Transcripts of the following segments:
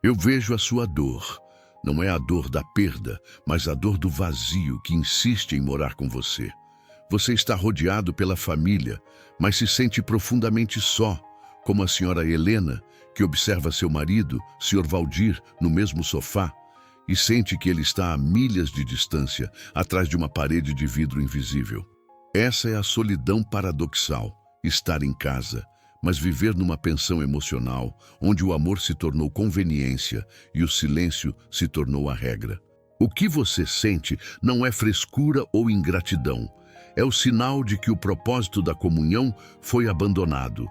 Eu vejo a sua dor. Não é a dor da perda, mas a dor do vazio que insiste em morar com você. Você está rodeado pela família, mas se sente profundamente só, como a senhora Helena, que observa seu marido, Sr. Valdir, no mesmo sofá, e sente que ele está a milhas de distância, atrás de uma parede de vidro invisível. Essa é a solidão paradoxal, estar em casa, mas viver numa pensão emocional, onde o amor se tornou conveniência e o silêncio se tornou a regra. O que você sente não é frescura ou ingratidão, é o sinal de que o propósito da comunhão foi abandonado.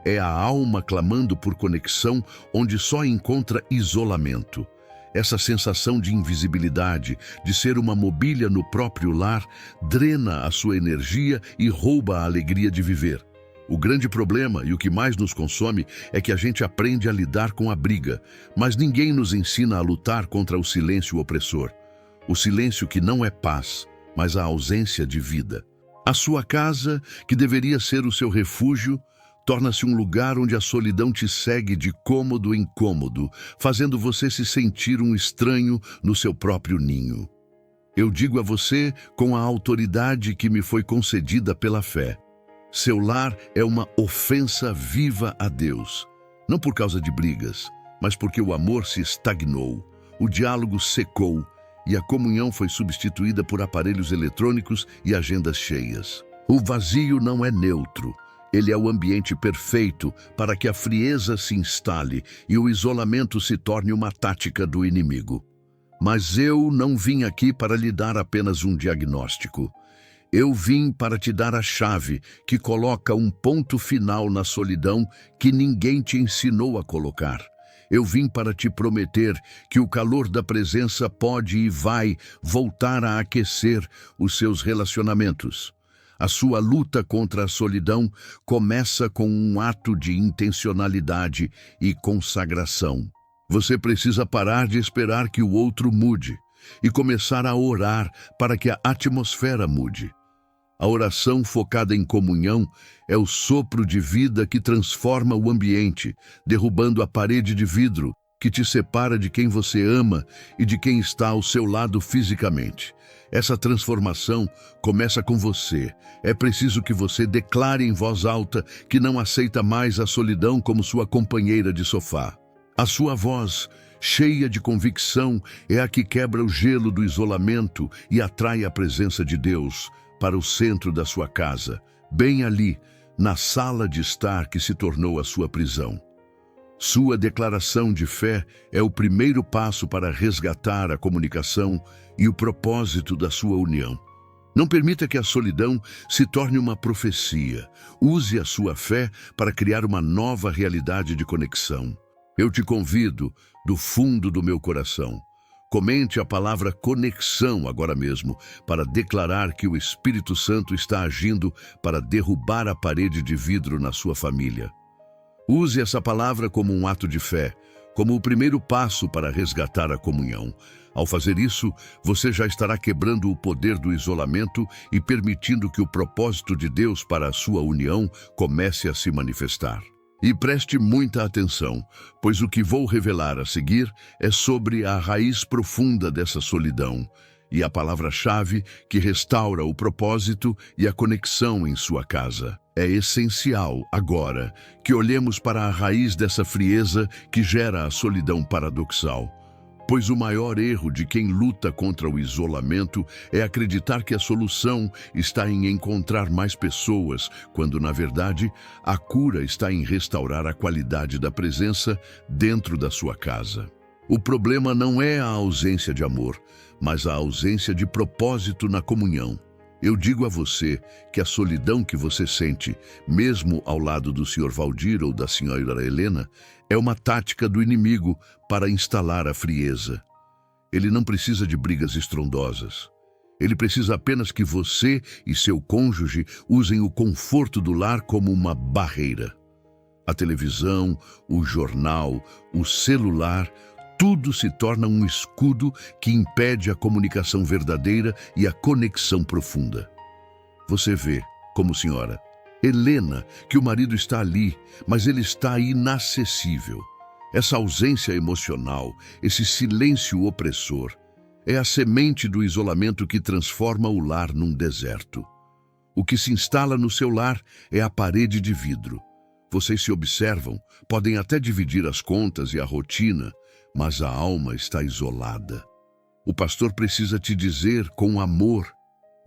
É a alma clamando por conexão onde só encontra isolamento. Essa sensação de invisibilidade, de ser uma mobília no próprio lar, drena a sua energia e rouba a alegria de viver. O grande problema e o que mais nos consome é que a gente aprende a lidar com a briga, mas ninguém nos ensina a lutar contra o silêncio opressor. O silêncio que não é paz, mas a ausência de vida. A sua casa, que deveria ser o seu refúgio, torna-se um lugar onde a solidão te segue de cômodo em cômodo, fazendo você se sentir um estranho no seu próprio ninho. Eu digo a você com a autoridade que me foi concedida pela fé. Seu lar é uma ofensa viva a Deus, não por causa de brigas, mas porque o amor se estagnou, o diálogo secou e a comunhão foi substituída por aparelhos eletrônicos e agendas cheias. O vazio não é neutro, ele é o ambiente perfeito para que a frieza se instale e o isolamento se torne uma tática do inimigo. Mas eu não vim aqui para lhe dar apenas um diagnóstico. Eu vim para te dar a chave que coloca um ponto final na solidão que ninguém te ensinou a colocar. Eu vim para te prometer que o calor da presença pode e vai voltar a aquecer os seus relacionamentos. A sua luta contra a solidão começa com um ato de intencionalidade e consagração. Você precisa parar de esperar que o outro mude e começar a orar para que a atmosfera mude. A oração focada em comunhão é o sopro de vida que transforma o ambiente, derrubando a parede de vidro que te separa de quem você ama e de quem está ao seu lado fisicamente. Essa transformação começa com você. É preciso que você declare em voz alta que não aceita mais a solidão como sua companheira de sofá. A sua voz, cheia de convicção, é a que quebra o gelo do isolamento e atrai a presença de Deus para o centro da sua casa, bem ali, na sala de estar que se tornou a sua prisão. Sua declaração de fé é o primeiro passo para resgatar a comunicação e o propósito da sua união. Não permita que a solidão se torne uma profecia. Use a sua fé para criar uma nova realidade de conexão. Eu te convido, do fundo do meu coração, comente a palavra conexão agora mesmo para declarar que o Espírito Santo está agindo para derrubar a parede de vidro na sua família. Use essa palavra como um ato de fé, como o primeiro passo para resgatar a comunhão. Ao fazer isso, você já estará quebrando o poder do isolamento e permitindo que o propósito de Deus para a sua união comece a se manifestar. E preste muita atenção, pois o que vou revelar a seguir é sobre a raiz profunda dessa solidão e a palavra-chave que restaura o propósito e a conexão em sua casa. É essencial, agora, que olhemos para a raiz dessa frieza que gera a solidão paradoxal. Pois o maior erro de quem luta contra o isolamento é acreditar que a solução está em encontrar mais pessoas, quando, na verdade, a cura está em restaurar a qualidade da presença dentro da sua casa. O problema não é a ausência de amor, mas a ausência de propósito na comunhão. Eu digo a você que a solidão que você sente, mesmo ao lado do Sr. Valdir ou da Sra. Helena, é uma tática do inimigo para instalar a frieza. Ele não precisa de brigas estrondosas. Ele precisa apenas que você e seu cônjuge usem o conforto do lar como uma barreira. A televisão, o jornal, o celular, tudo se torna um escudo que impede a comunicação verdadeira e a conexão profunda. Você vê, como senhora Helena, que o marido está ali, mas ele está inacessível. Essa ausência emocional, esse silêncio opressor, é a semente do isolamento que transforma o lar num deserto. O que se instala no seu lar é a parede de vidro. Vocês se observam, podem até dividir as contas e a rotina, mas a alma está isolada. O pastor precisa te dizer com amor: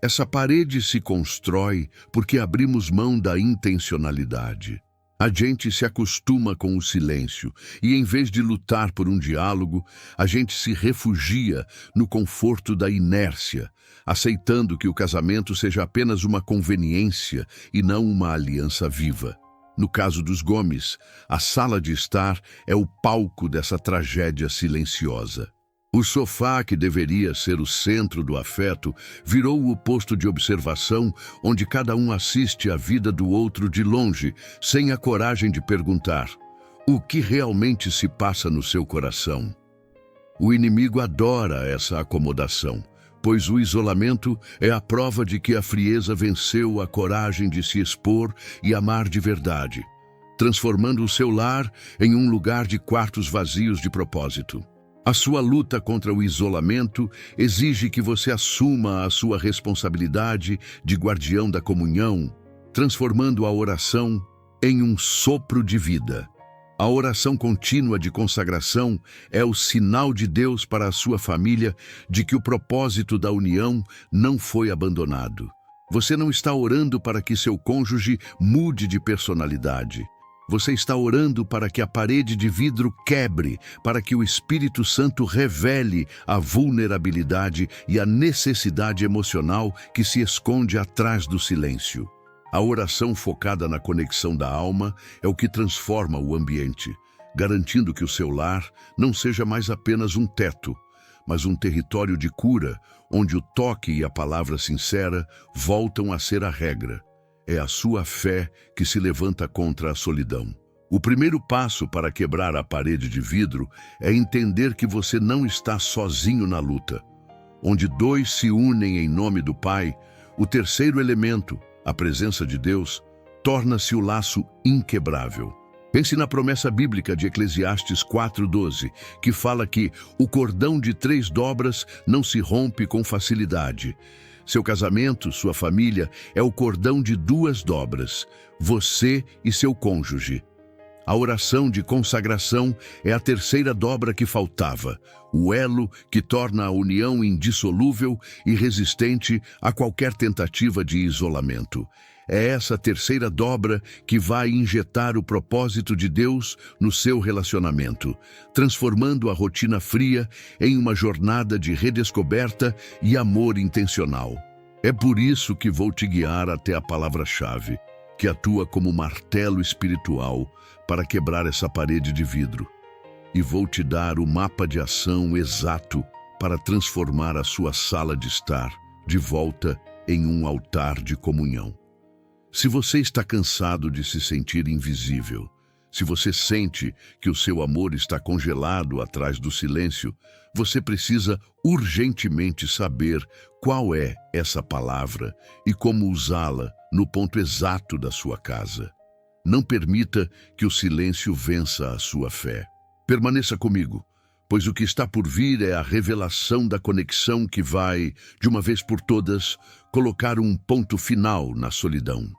essa parede se constrói porque abrimos mão da intencionalidade. A gente se acostuma com o silêncio e, em vez de lutar por um diálogo, a gente se refugia no conforto da inércia, aceitando que o casamento seja apenas uma conveniência e não uma aliança viva. No caso dos Gomes, a sala de estar é o palco dessa tragédia silenciosa. O sofá, que deveria ser o centro do afeto, virou o posto de observação onde cada um assiste a vida do outro de longe, sem a coragem de perguntar: o que realmente se passa no seu coração? O inimigo adora essa acomodação, pois o isolamento é a prova de que a frieza venceu a coragem de se expor e amar de verdade, transformando o seu lar em um lugar de quartos vazios de propósito. A sua luta contra o isolamento exige que você assuma a sua responsabilidade de guardião da comunhão, transformando a oração em um sopro de vida. A oração contínua de consagração é o sinal de Deus para a sua família de que o propósito da união não foi abandonado. Você não está orando para que seu cônjuge mude de personalidade. Você está orando para que a parede de vidro quebre, para que o Espírito Santo revele a vulnerabilidade e a necessidade emocional que se esconde atrás do silêncio. A oração focada na conexão da alma é o que transforma o ambiente, garantindo que o seu lar não seja mais apenas um teto, mas um território de cura, onde o toque e a palavra sincera voltam a ser a regra. É a sua fé que se levanta contra a solidão. O primeiro passo para quebrar a parede de vidro é entender que você não está sozinho na luta. Onde dois se unem em nome do Pai, o terceiro elemento, a presença de Deus, torna-se o laço inquebrável. Pense na promessa bíblica de Eclesiastes 4:12, que fala que o cordão de 3 dobras não se rompe com facilidade. Seu casamento, sua família, é o cordão de 2 dobras, você e seu cônjuge. A oração de consagração é a terceira dobra que faltava, o elo que torna a união indissolúvel e resistente a qualquer tentativa de isolamento. É essa terceira dobra que vai injetar o propósito de Deus no seu relacionamento, transformando a rotina fria em uma jornada de redescoberta e amor intencional. É por isso que vou te guiar até a palavra-chave, que atua como martelo espiritual para quebrar essa parede de vidro. E vou te dar o mapa de ação exato para transformar a sua sala de estar de volta em um altar de comunhão. Se você está cansado de se sentir invisível, se você sente que o seu amor está congelado atrás do silêncio, você precisa urgentemente saber qual é essa palavra e como usá-la no ponto exato da sua casa. Não permita que o silêncio vença a sua fé. Permaneça comigo, pois o que está por vir é a revelação da conexão que vai, de uma vez por todas, colocar um ponto final na solidão.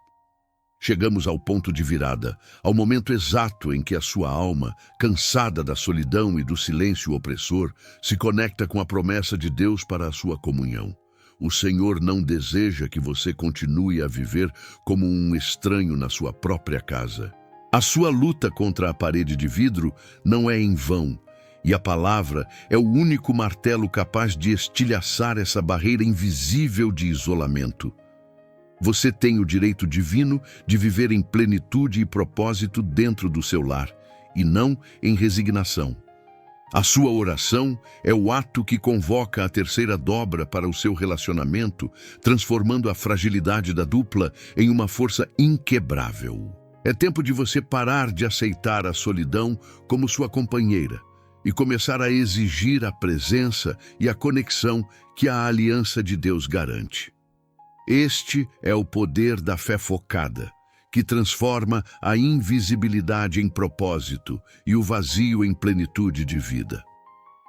Chegamos ao ponto de virada, ao momento exato em que a sua alma, cansada da solidão e do silêncio opressor, se conecta com a promessa de Deus para a sua comunhão. O Senhor não deseja que você continue a viver como um estranho na sua própria casa. A sua luta contra a parede de vidro não é em vão, e a palavra é o único martelo capaz de estilhaçar essa barreira invisível de isolamento. Você tem o direito divino de viver em plenitude e propósito dentro do seu lar, e não em resignação. A sua oração é o ato que convoca a terceira dobra para o seu relacionamento, transformando a fragilidade da dupla em uma força inquebrável. É tempo de você parar de aceitar a solidão como sua companheira e começar a exigir a presença e a conexão que a aliança de Deus garante. Este é o poder da fé focada, que transforma a invisibilidade em propósito e o vazio em plenitude de vida.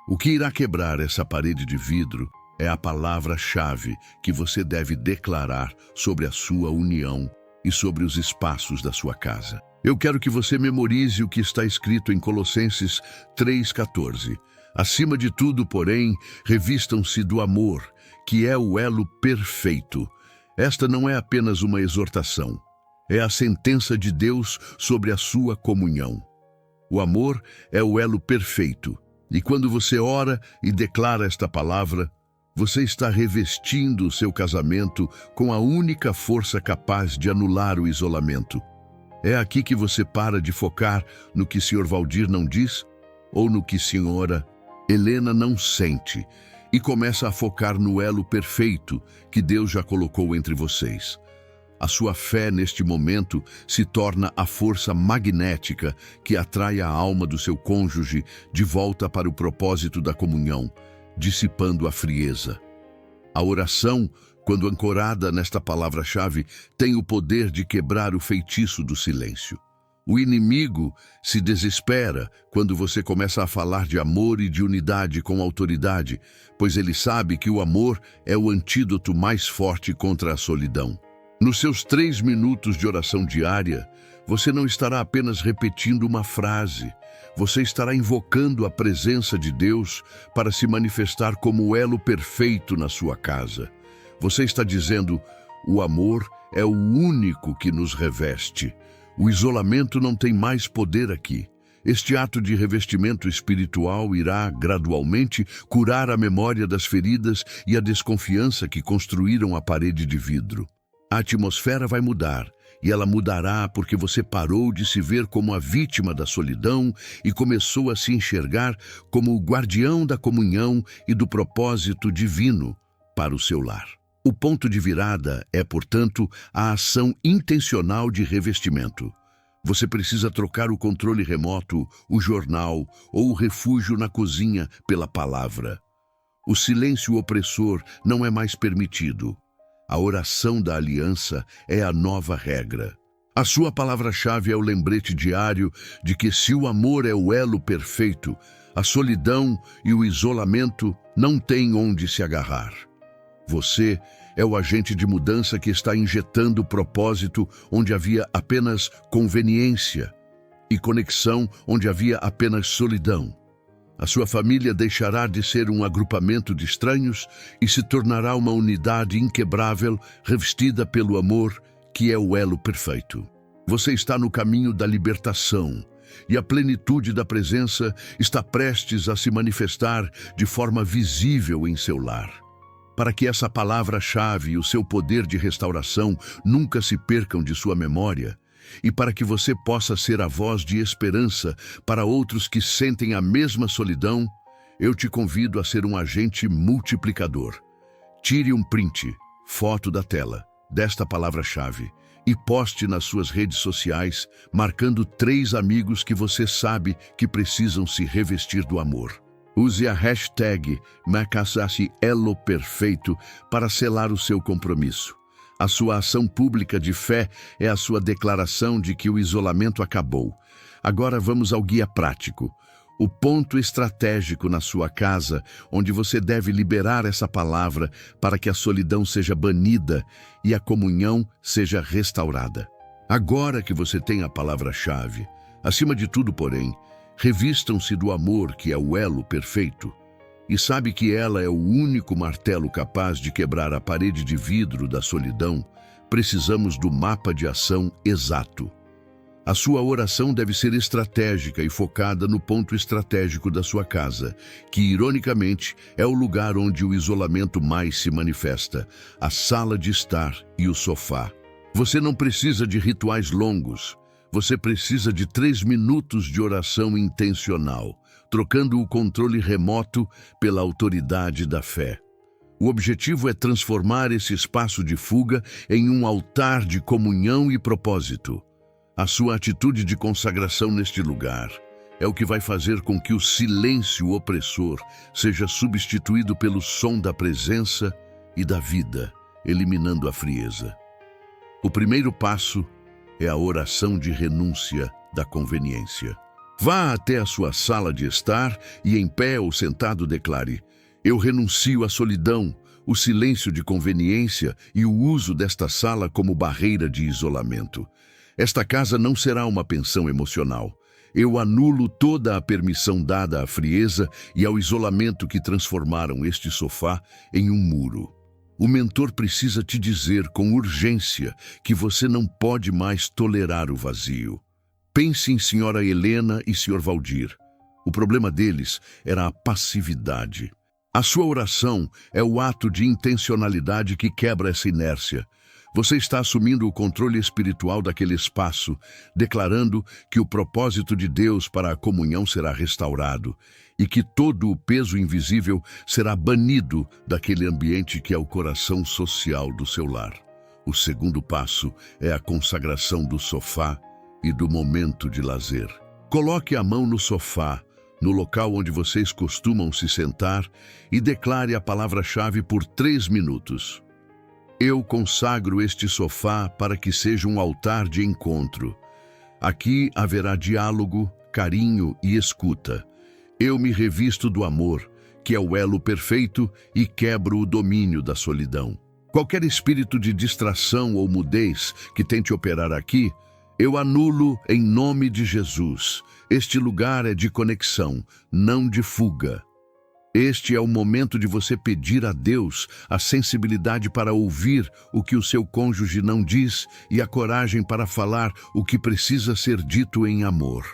O que irá quebrar essa parede de vidro é a palavra-chave que você deve declarar sobre a sua união e sobre os espaços da sua casa. Eu quero que você memorize o que está escrito em Colossenses 3,14. Acima de tudo, porém, revistam-se do amor, que é o elo perfeito. Esta não é apenas uma exortação, é a sentença de Deus sobre a sua comunhão. O amor é o elo perfeito, e quando você ora e declara esta palavra, você está revestindo o seu casamento com a única força capaz de anular o isolamento. É aqui que você para de focar no que Sr. Valdir não diz ou no que Sra. Helena não sente e começa a focar no elo perfeito que Deus já colocou entre vocês. A sua fé neste momento se torna a força magnética que atrai a alma do seu cônjuge de volta para o propósito da comunhão, dissipando a frieza. A oração, quando ancorada nesta palavra-chave, tem o poder de quebrar o feitiço do silêncio. O inimigo se desespera quando você começa a falar de amor e de unidade com autoridade, pois ele sabe que o amor é o antídoto mais forte contra a solidão. Nos seus 3 minutos de oração diária, você não estará apenas repetindo uma frase, você estará invocando a presença de Deus para se manifestar como o elo perfeito na sua casa. Você está dizendo, o amor é o único que nos reveste. O isolamento não tem mais poder aqui. Este ato de revestimento espiritual irá, gradualmente, curar a memória das feridas e a desconfiança que construíram a parede de vidro. A atmosfera vai mudar, e ela mudará porque você parou de se ver como a vítima da solidão e começou a se enxergar como o guardião da comunhão e do propósito divino para o seu lar. O ponto de virada é, portanto, a ação intencional de revestimento. Você precisa trocar o controle remoto, o jornal ou o refúgio na cozinha pela palavra. O silêncio opressor não é mais permitido. A oração da aliança é a nova regra. A sua palavra-chave é o lembrete diário de que se o amor é o elo perfeito, a solidão e o isolamento não têm onde se agarrar. Você é o agente de mudança que está injetando propósito onde havia apenas conveniência e conexão onde havia apenas solidão. A sua família deixará de ser um agrupamento de estranhos e se tornará uma unidade inquebrável revestida pelo amor, que é o elo perfeito. Você está no caminho da libertação e a plenitude da presença está prestes a se manifestar de forma visível em seu lar. Para que essa palavra-chave e o seu poder de restauração nunca se percam de sua memória, e para que você possa ser a voz de esperança para outros que sentem a mesma solidão, eu te convido a ser um agente multiplicador. Tire um print, foto da tela, desta palavra-chave e poste nas suas redes sociais, marcando 3 amigos que você sabe que precisam se revestir do amor. Use a hashtag #EloPerfeito para selar o seu compromisso. A sua ação pública de fé é a sua declaração de que o isolamento acabou. Agora vamos ao guia prático. O ponto estratégico na sua casa, onde você deve liberar essa palavra para que a solidão seja banida e a comunhão seja restaurada. Agora que você tem a palavra-chave, acima de tudo, porém, revistam-se do amor, que é o elo perfeito, e sabe que ela é o único martelo capaz de quebrar a parede de vidro da solidão. Precisamos do mapa de ação exato. A sua oração deve ser estratégica e focada no ponto estratégico da sua casa, que, ironicamente, é o lugar onde o isolamento mais se manifesta, a sala de estar e o sofá. Você não precisa de rituais longos. Você precisa de 3 minutos de oração intencional, trocando o controle remoto pela autoridade da fé. O objetivo é transformar esse espaço de fuga em um altar de comunhão e propósito. A sua atitude de consagração neste lugar é o que vai fazer com que o silêncio opressor seja substituído pelo som da presença e da vida, eliminando a frieza. O primeiro passo é a oração de renúncia da conveniência. Vá até a sua sala de estar e, em pé ou sentado, declare: eu renuncio à solidão, o silêncio de conveniência e o uso desta sala como barreira de isolamento. Esta casa não será uma pensão emocional. Eu anulo toda a permissão dada à frieza e ao isolamento que transformaram este sofá em um muro. O mentor precisa te dizer com urgência que você não pode mais tolerar o vazio. Pense em Sra. Helena e Sr. Valdir. O problema deles era a passividade. A sua oração é o ato de intencionalidade que quebra essa inércia. Você está assumindo o controle espiritual daquele espaço, declarando que o propósito de Deus para a comunhão será restaurado e que todo o peso invisível será banido daquele ambiente que é o coração social do seu lar. O segundo passo é a consagração do sofá e do momento de lazer. Coloque a mão no sofá, no local onde vocês costumam se sentar, e declare a palavra-chave por 3 minutos. Eu consagro este sofá para que seja um altar de encontro. Aqui haverá diálogo, carinho e escuta. Eu me revisto do amor, que é o elo perfeito, e quebro o domínio da solidão. Qualquer espírito de distração ou mudez que tente operar aqui, eu anulo em nome de Jesus. Este lugar é de conexão, não de fuga. Este é o momento de você pedir a Deus a sensibilidade para ouvir o que o seu cônjuge não diz e a coragem para falar o que precisa ser dito em amor.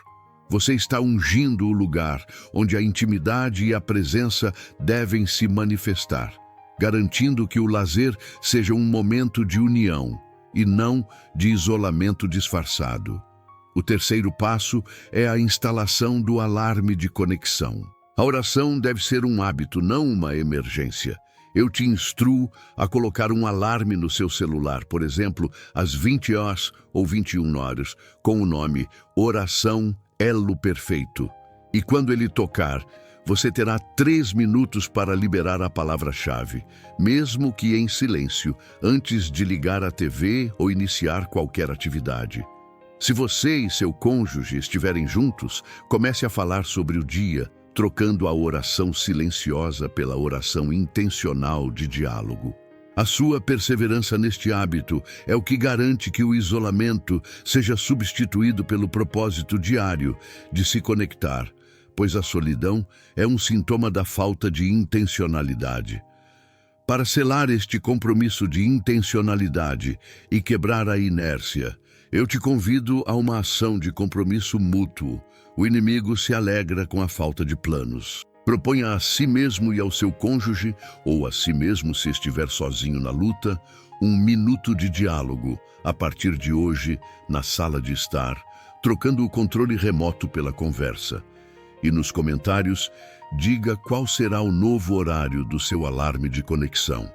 Você está ungindo o lugar onde a intimidade e a presença devem se manifestar, garantindo que o lazer seja um momento de união e não de isolamento disfarçado. O terceiro passo é a instalação do alarme de conexão. A oração deve ser um hábito, não uma emergência. Eu te instruo a colocar um alarme no seu celular, por exemplo, às 20 horas ou 21 horas, com o nome Oração Elo Perfeito. E quando ele tocar, você terá 3 minutos para liberar a palavra-chave, mesmo que em silêncio, antes de ligar a TV ou iniciar qualquer atividade. Se você e seu cônjuge estiverem juntos, comece a falar sobre o dia, trocando a oração silenciosa pela oração intencional de diálogo. A sua perseverança neste hábito é o que garante que o isolamento seja substituído pelo propósito diário de se conectar, pois a solidão é um sintoma da falta de intencionalidade. Para selar este compromisso de intencionalidade e quebrar a inércia, eu te convido a uma ação de compromisso mútuo. O inimigo se alegra com a falta de planos. Proponha a si mesmo e ao seu cônjuge, ou a si mesmo se estiver sozinho na luta, 1 minuto de diálogo, a partir de hoje, na sala de estar, trocando o controle remoto pela conversa. E nos comentários, diga qual será o novo horário do seu alarme de conexão.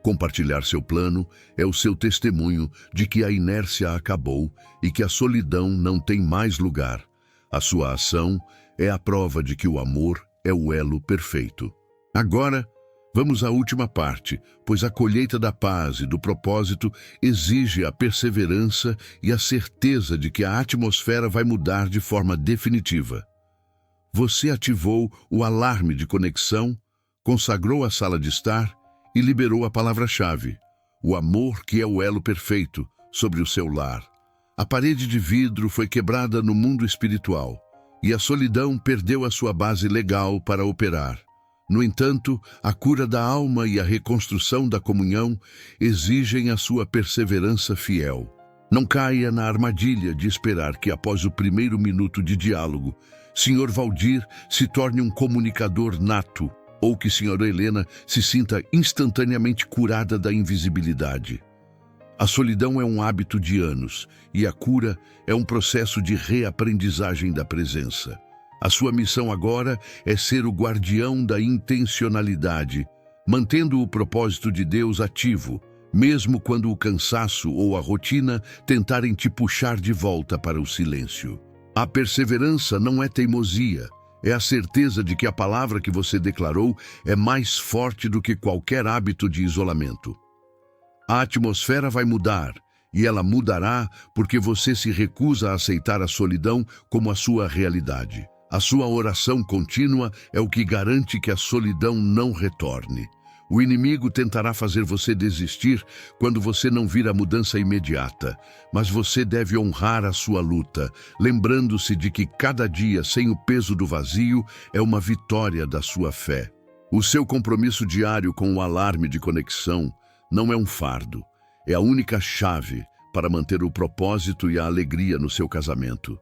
Compartilhar seu plano é o seu testemunho de que a inércia acabou e que a solidão não tem mais lugar. A sua ação é a prova de que o amor é o elo perfeito. Agora, vamos à última parte, pois a colheita da paz e do propósito exige a perseverança e a certeza de que a atmosfera vai mudar de forma definitiva. Você ativou o alarme de conexão, consagrou a sala de estar e liberou a palavra-chave, o amor que é o elo perfeito, sobre o seu lar. A parede de vidro foi quebrada no mundo espiritual e a solidão perdeu a sua base legal para operar. No entanto, a cura da alma e a reconstrução da comunhão exigem a sua perseverança fiel. Não caia na armadilha de esperar que, após o primeiro minuto de diálogo, Sr. Valdir se torne um comunicador nato ou que Sra. Helena se sinta instantaneamente curada da invisibilidade. A solidão é um hábito de anos e a cura é um processo de reaprendizagem da presença. A sua missão agora é ser o guardião da intencionalidade, mantendo o propósito de Deus ativo, mesmo quando o cansaço ou a rotina tentarem te puxar de volta para o silêncio. A perseverança não é teimosia, é a certeza de que a palavra que você declarou é mais forte do que qualquer hábito de isolamento. A atmosfera vai mudar E ela mudará porque você se recusa a aceitar a solidão como a sua realidade. A sua oração contínua é o que garante que a solidão não retorne. O inimigo tentará fazer você desistir quando você não vir a mudança imediata, mas você deve honrar a sua luta, lembrando-se de que cada dia sem o peso do vazio é uma vitória da sua fé. O seu compromisso diário com o alarme de conexão não é um fardo, é a única chave para manter o propósito e a alegria no seu casamento.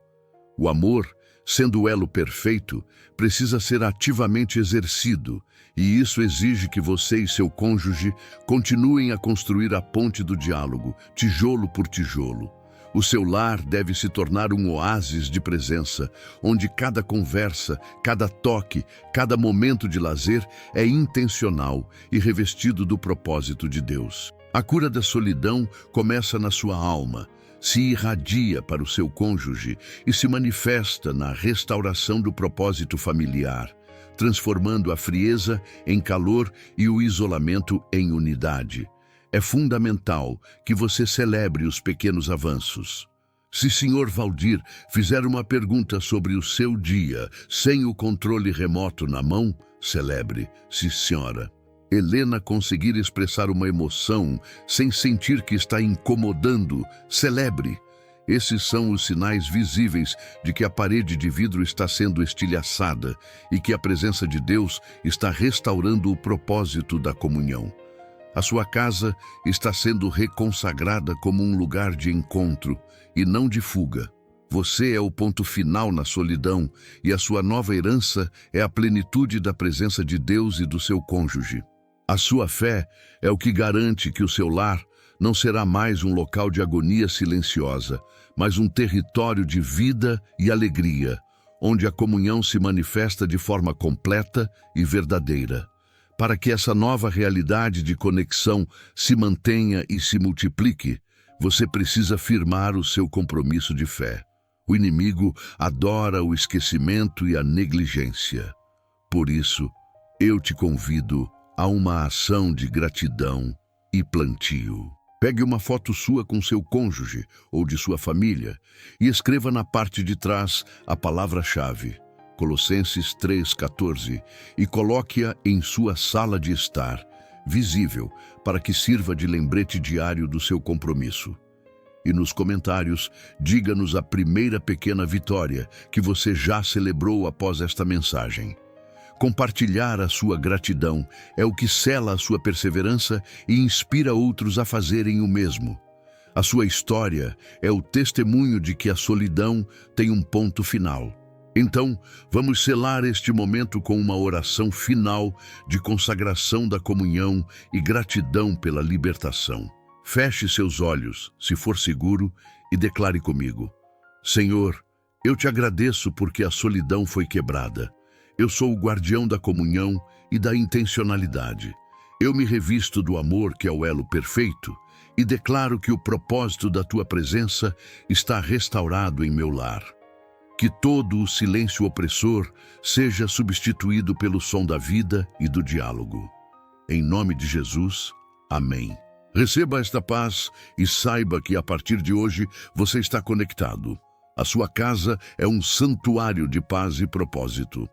O amor, sendo o elo perfeito, precisa ser ativamente exercido, e isso exige que você e seu cônjuge continuem a construir a ponte do diálogo, tijolo por tijolo. O seu lar deve se tornar um oásis de presença, onde cada conversa, cada toque, cada momento de lazer é intencional e revestido do propósito de Deus. A cura da solidão começa na sua alma, se irradia para o seu cônjuge e se manifesta na restauração do propósito familiar, transformando a frieza em calor e o isolamento em unidade. É fundamental que você celebre os pequenos avanços. Se Sr. Valdir fizer uma pergunta sobre o seu dia sem o controle remoto na mão, celebre. Se senhora Helena conseguir expressar uma emoção sem sentir que está incomodando, celebre. Esses são os sinais visíveis de que a parede de vidro está sendo estilhaçada e que a presença de Deus está restaurando o propósito da comunhão. A sua casa está sendo reconsagrada como um lugar de encontro e não de fuga. Você é o ponto final na solidão e a sua nova herança é a plenitude da presença de Deus e do seu cônjuge. A sua fé é o que garante que o seu lar não será mais um local de agonia silenciosa, mas um território de vida e alegria, onde a comunhão se manifesta de forma completa e verdadeira. Para que essa nova realidade de conexão se mantenha e se multiplique, você precisa firmar o seu compromisso de fé. O inimigo adora o esquecimento e a negligência. Por isso, eu te convido a uma ação de gratidão e plantio. Pegue uma foto sua com seu cônjuge ou de sua família e escreva na parte de trás a palavra-chave, Colossenses 3,14, e coloque-a em sua sala de estar, visível, para que sirva de lembrete diário do seu compromisso. E nos comentários, diga-nos a primeira pequena vitória que você já celebrou após esta mensagem. Compartilhar a sua gratidão é o que sela a sua perseverança e inspira outros a fazerem o mesmo. A sua história é o testemunho de que a solidão tem um ponto final. Então, vamos selar este momento com uma oração final de consagração da comunhão e gratidão pela libertação. Feche seus olhos, se for seguro, e declare comigo: Senhor, eu te agradeço porque a solidão foi quebrada. Eu sou o guardião da comunhão e da intencionalidade. Eu me revisto do amor, que é o elo perfeito, e declaro que o propósito da tua presença está restaurado em meu lar. Que todo o silêncio opressor seja substituído pelo som da vida e do diálogo. Em nome de Jesus, amém. Receba esta paz e saiba que a partir de hoje você está conectado. A sua casa é um santuário de paz e propósito.